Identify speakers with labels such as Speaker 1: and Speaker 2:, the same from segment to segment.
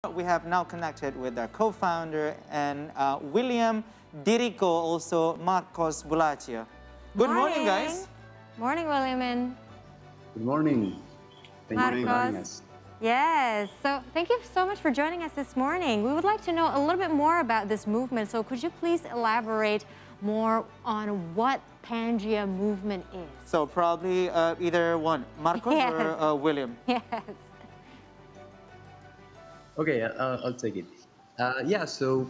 Speaker 1: We have now connected with our co-founder and William, Diricco, also Marcos Bulacio. Good morning, guys.
Speaker 2: Morning, William and
Speaker 3: Good morning. Thank you for having
Speaker 2: Marcos.
Speaker 3: us.
Speaker 2: Yes, so thank you so much for joining us this morning. We would like to know a little bit more about this movement. So could you please elaborate more on what Pangea Movement is?
Speaker 1: So probably either one, Marcos
Speaker 2: Yes.
Speaker 1: or William.
Speaker 2: Yes.
Speaker 3: Okay, I'll take it. So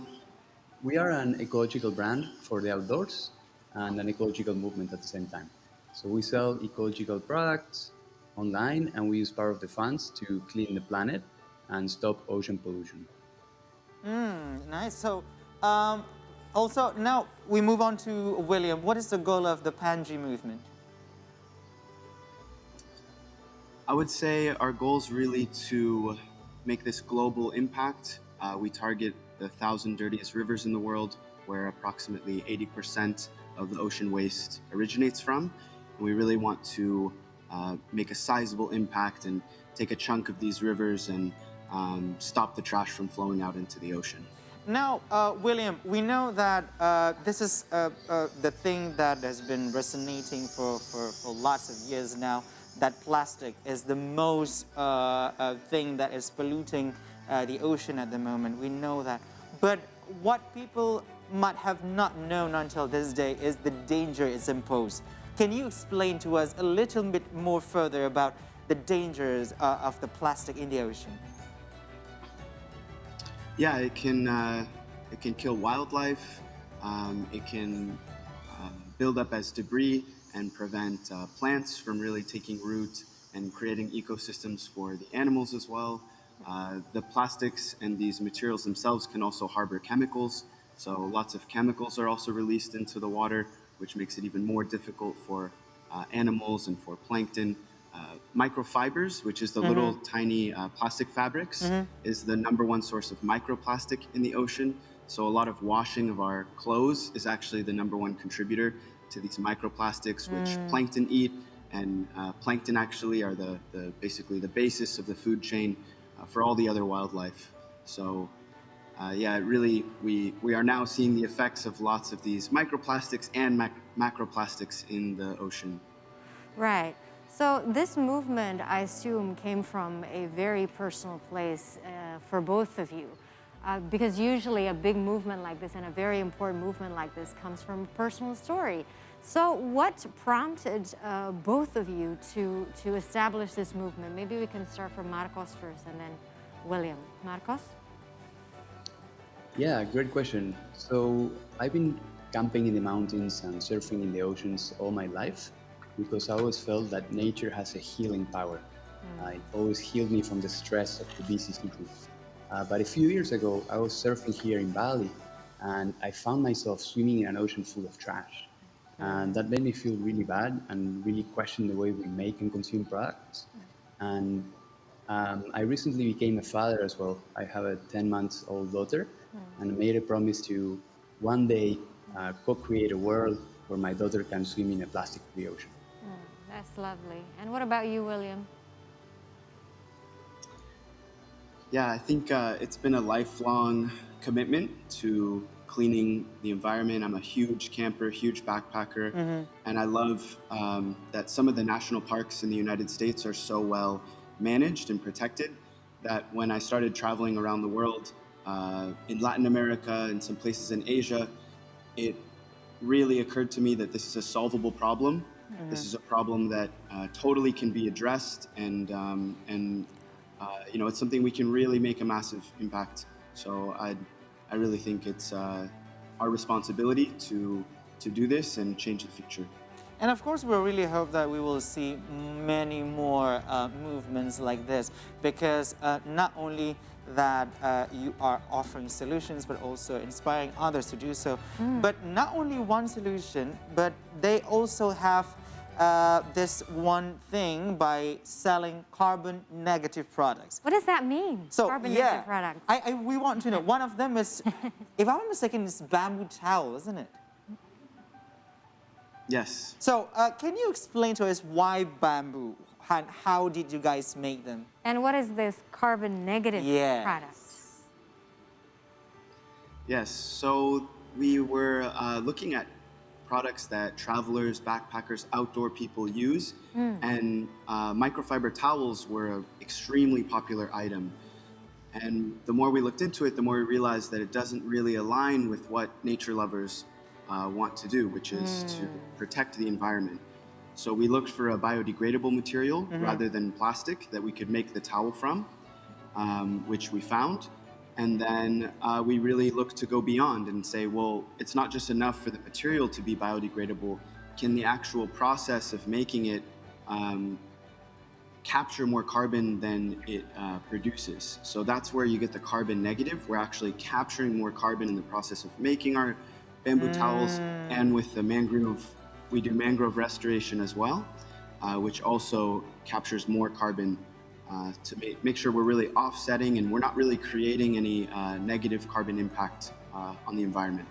Speaker 3: we are an ecological brand for the outdoors and an ecological movement at the same time. So we sell ecological products online and we use part of the funds to clean the planet and stop ocean pollution.
Speaker 1: Nice. So also now we move on to William. What is the goal of the Pangea movement?
Speaker 4: I would say our goal is really to make this global impact. We target the 1,000 dirtiest rivers in the world, where approximately 80% of the ocean waste originates from. And we really want to make a sizable impact and take a chunk of these rivers and stop the trash from flowing out into the ocean.
Speaker 1: Now, William, we know that this is the thing that has been resonating for lots of years now, that plastic is the most thing that is polluting the ocean at the moment. We know that. But what people might have not known until this day is the danger it's imposed. Can you explain to us a little bit more further about the dangers of the plastic in the ocean?
Speaker 4: Yeah, it can kill wildlife. It can build up as debris and prevent plants from really taking root and creating ecosystems for the animals as well. The plastics and these materials themselves can also harbor chemicals. So lots of chemicals are also released into the water, which makes it even more difficult for animals and for plankton. Microfibers, which is the little tiny plastic fabrics, is the #1 source of microplastic in the ocean. So a lot of washing of our clothes is actually the #1 contributor to these microplastics, which plankton eat. And plankton actually are basically the basis of the food chain for all the other wildlife. So we are now seeing the effects of lots of these microplastics and macroplastics in the ocean.
Speaker 2: Right. So this movement, I assume, came from a very personal place for both of you. Because usually a big movement like this and a very important movement like this comes from a personal story. So what prompted both of you to establish this movement? Maybe we can start from Marcos first and then William. Marcos?
Speaker 3: Yeah, great question. So I've been camping in the mountains and surfing in the oceans all my life because I always felt that nature has a healing power. It always healed me from the stress of the busy city. But a few years ago, I was surfing here in Bali and I found myself swimming in an ocean full of trash. And that made me feel really bad and really question the way we make and consume products. And I recently became a father as well. I have a 10-month-old daughter and I made a promise to one day co-create a world where my daughter can swim in a plastic-free ocean.
Speaker 2: That's lovely. And what about you, William?
Speaker 4: Yeah, I think it's been a lifelong commitment to cleaning the environment. I'm a huge camper, huge backpacker, and I love that some of the national parks in the United States are so well managed and protected that when I started traveling around the world, in Latin America and some places in Asia, it really occurred to me that this is a solvable problem. This is a problem that totally can be addressed, and it's something we can really make a massive impact. So I really think it's our responsibility to do this and change the future.
Speaker 1: And of course, we really hope that we will see many more movements like this, because not only that you are offering solutions, but also inspiring others to do so. But not only one solution, but they also have this one thing by selling carbon negative products.
Speaker 2: What does that mean?
Speaker 1: So,
Speaker 2: Carbon negative products.
Speaker 1: we want to know. One of them is, if I'm not mistaken, it's bamboo towel, isn't it?
Speaker 4: Yes.
Speaker 1: So can you explain to us why bamboo? And how did you guys make them?
Speaker 2: And what is this carbon negative
Speaker 1: Yes.
Speaker 2: products?
Speaker 4: Yes, so we were looking at products that travelers, backpackers, outdoor people use, and microfiber towels were an extremely popular item. And the more we looked into it, the more we realized that it doesn't really align with what nature lovers want to do, which is to protect the environment. So we looked for a biodegradable material rather than plastic that we could make the towel from, which we found. And then we really looked to go beyond and say, well, it's not just enough for the material to be biodegradable. Can the actual process of making it capture more carbon than it produces? So that's where you get the carbon negative. We're actually capturing more carbon in the process of making our bamboo towels. And with the mangrove, we do mangrove restoration as well, which also captures more carbon to make sure we're really offsetting and we're not really creating any negative carbon impact on the environment.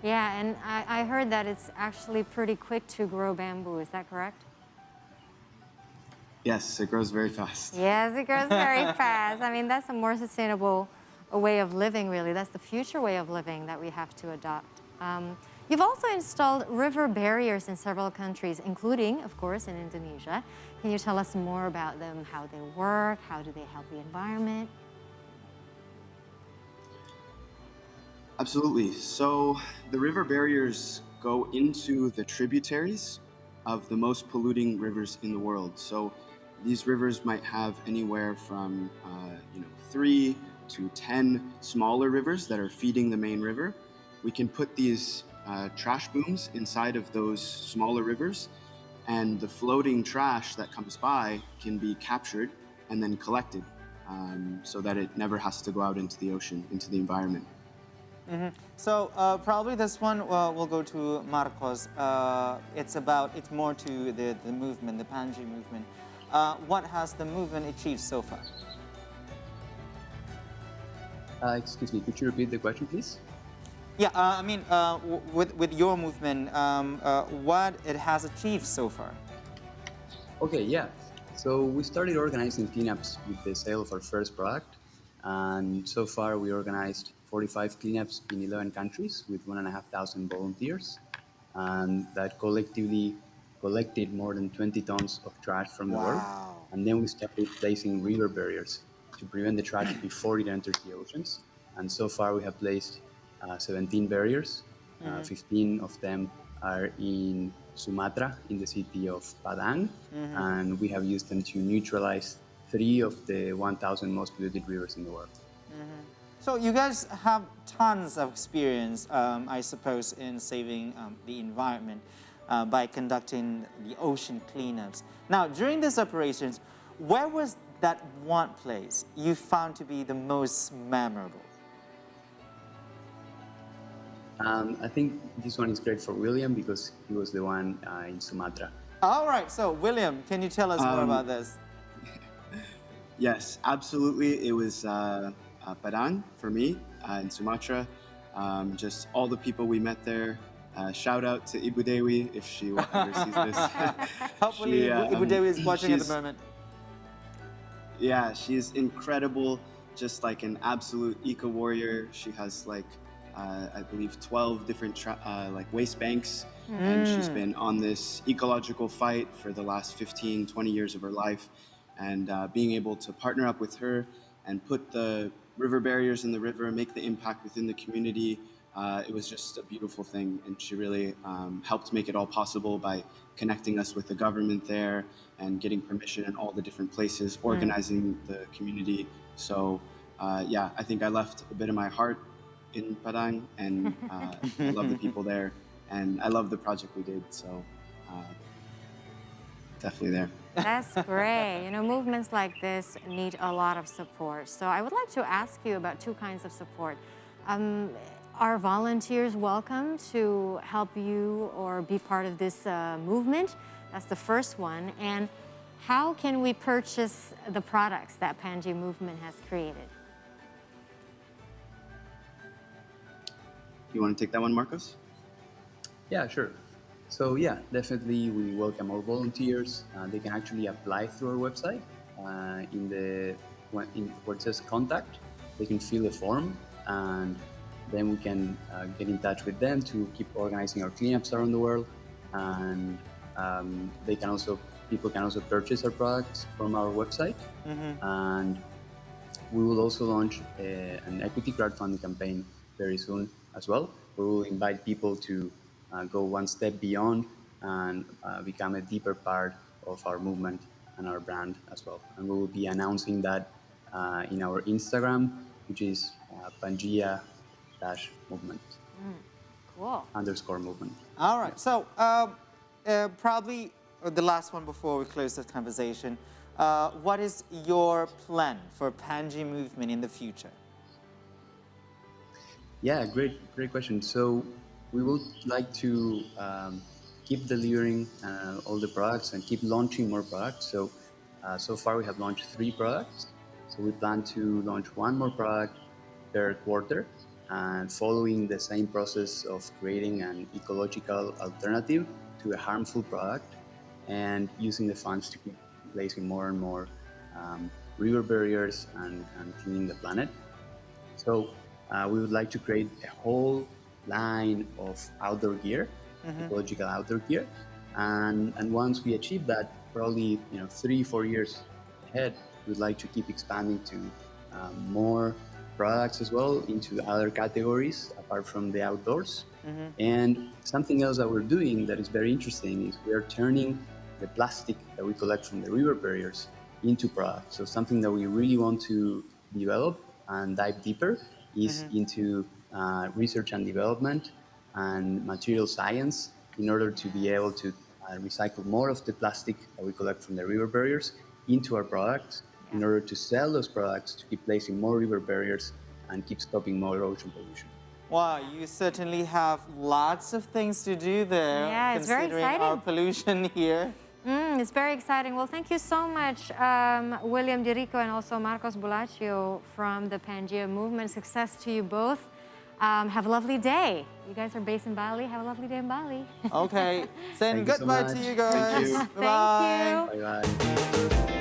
Speaker 2: Yeah, and I heard that it's actually pretty quick to grow bamboo. Is that correct?
Speaker 4: Yes, it grows very fast.
Speaker 2: Yes, it grows very fast. I mean, that's a more sustainable way of living, really. That's the future way of living that we have to adopt. You've also installed river barriers in several countries, including, of course, in Indonesia. Can you tell us more about them, how they work, how do they help the environment?
Speaker 4: Absolutely. So the river barriers go into the tributaries of the most polluting rivers in the world. So these rivers might have anywhere from 3 to 10 smaller rivers that are feeding the main river. We can put these trash booms inside of those smaller rivers, and the floating trash that comes by can be captured and then collected so that it never has to go out into the ocean, into the environment.
Speaker 1: So probably this one will go to Marcos. It's more to the movement, the Pangea movement. What has the movement achieved so far?
Speaker 3: Excuse me, could you repeat the question, please?
Speaker 1: Yeah, I mean, with your movement, what it has achieved so far?
Speaker 3: Okay, yeah. So we started organizing cleanups with the sale of our first product. And so far we organized 45 cleanups in 11 countries with 1,500 volunteers. And that collectively collected more than 20 tons of trash from the world. And then we started placing river barriers to prevent the trash before it enters the oceans. And so far we have placed 17 barriers. 15 of them are in Sumatra, in the city of Padang. And we have used them to neutralize 3 of the 1,000 most polluted rivers in the world.
Speaker 1: So you guys have tons of experience, I suppose, in saving the environment by conducting the ocean cleanups. Now, during these operations, where was that one place you found to be the most memorable?
Speaker 3: I think this one is great for William because he was the one in Sumatra.
Speaker 1: All right, so William, can you tell us more about this?
Speaker 4: Yes, absolutely. It was Padang for me in Sumatra. Just all the people we met there. Shout out to Ibu Dewi if she ever sees this.
Speaker 1: Hopefully, Ibu Dewi is watching at the moment.
Speaker 4: Yeah, she's incredible. Just like an absolute eco warrior. She has I believe 12 different waste banks, and she's been on this ecological fight for the last 15, 20 years of her life. And being able to partner up with her and put the river barriers in the river, make the impact within the community, it was just a beautiful thing. And she really helped make it all possible by connecting us with the government there and getting permission in all the different places, organizing the community. So yeah, I think I left a bit of my heart in Padang, and I love the people there, and I love the project we did. So definitely there.
Speaker 2: That's great. Movements like this need a lot of support. So I would like to ask you about 2 kinds of support. Are volunteers welcome to help you or be part of this movement? That's the first one. And how can we purchase the products that Pangea Movement has created?
Speaker 4: You want to take that one, Marcos?
Speaker 3: Yeah, sure. So yeah, definitely we welcome our volunteers. They can actually apply through our website. Where it says contact, they can fill a form, and then we can get in touch with them to keep organizing our cleanups around the world. And people can also purchase our products from our website. And we will also launch an equity crowdfunding campaign very soon as well. We will invite people to go one step beyond and become a deeper part of our movement and our brand as well. And we will be announcing that in our Instagram, which is Pangea-movement.
Speaker 2: Cool.
Speaker 3: _movement.
Speaker 1: All right. So probably the last one before we close this conversation. What is your plan for Pangea Movement in the future?
Speaker 3: Yeah, great question. So we would like to keep delivering all the products and keep launching more products. So so far we have launched 3 products. So we plan to launch 1 more product per quarter, and following the same process of creating an ecological alternative to a harmful product, and using the funds to keep placing more and more river barriers and cleaning the planet. So we would like to create a whole line of outdoor gear, ecological outdoor gear, and once we achieve that, probably 3-4 years ahead, we'd like to keep expanding to more products as well into other categories apart from the outdoors. And something else that we're doing that is very interesting is we are turning the plastic that we collect from the river barriers into products. So something that we really want to develop and dive deeper is into research and development and material science in order to be able to recycle more of the plastic that we collect from the river barriers into our products in order to sell those products to keep placing more river barriers and keep stopping more ocean pollution.
Speaker 1: Wow, you certainly have lots of things to do there,
Speaker 2: Yeah, it's very
Speaker 1: considering our
Speaker 2: exciting.
Speaker 1: pollution here.
Speaker 2: It's very exciting. Well, thank you so much, William Diricco and also Marcos Bulacio from the Pangea Movement. Success to you both. Have a lovely day. You guys are based in Bali. Have a lovely day in Bali.
Speaker 1: Okay, saying
Speaker 3: Thank you so
Speaker 1: goodbye
Speaker 3: much.
Speaker 1: to you guys.
Speaker 4: Thank you.
Speaker 1: Bye-bye.
Speaker 2: Thank you.
Speaker 3: Bye-bye.